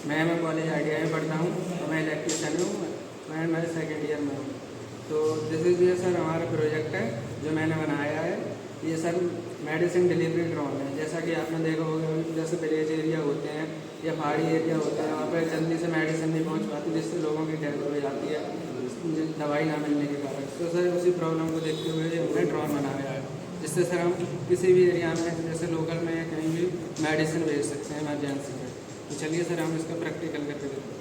मैं college idea में पढ़ता हूँ और मैं इलेक्ट्रिशियन हूँ। मैं सेकेंड ईयर में हूँ। तो दिस इज़ ये सर हमारा प्रोजेक्ट है जो मैंने बनाया है। ये सर मेडिसिन डिलीवरी ड्रोन है। जैसा कि आपने देखा होगा, जैसे विलेज एरिया होते हैं या पहाड़ी एरिया होते हैं, वहाँ पर जल्दी से मेडिसिन नहीं पहुँच पाती, जिससे लोगों की डेथ हो जाती है दवाई ना मिलने के कारण। तो सर उसी प्रॉब्लम को देखते हुए हमने ड्रोन बनाया है, जिससे सर हम किसी भी एरिया में, जैसे लोकल में या कहीं भी मेडिसिन भेज सकते हैं इमरजेंसी में। तो चलिए सर हम इसका प्रैक्टिकल करके देखते हैं।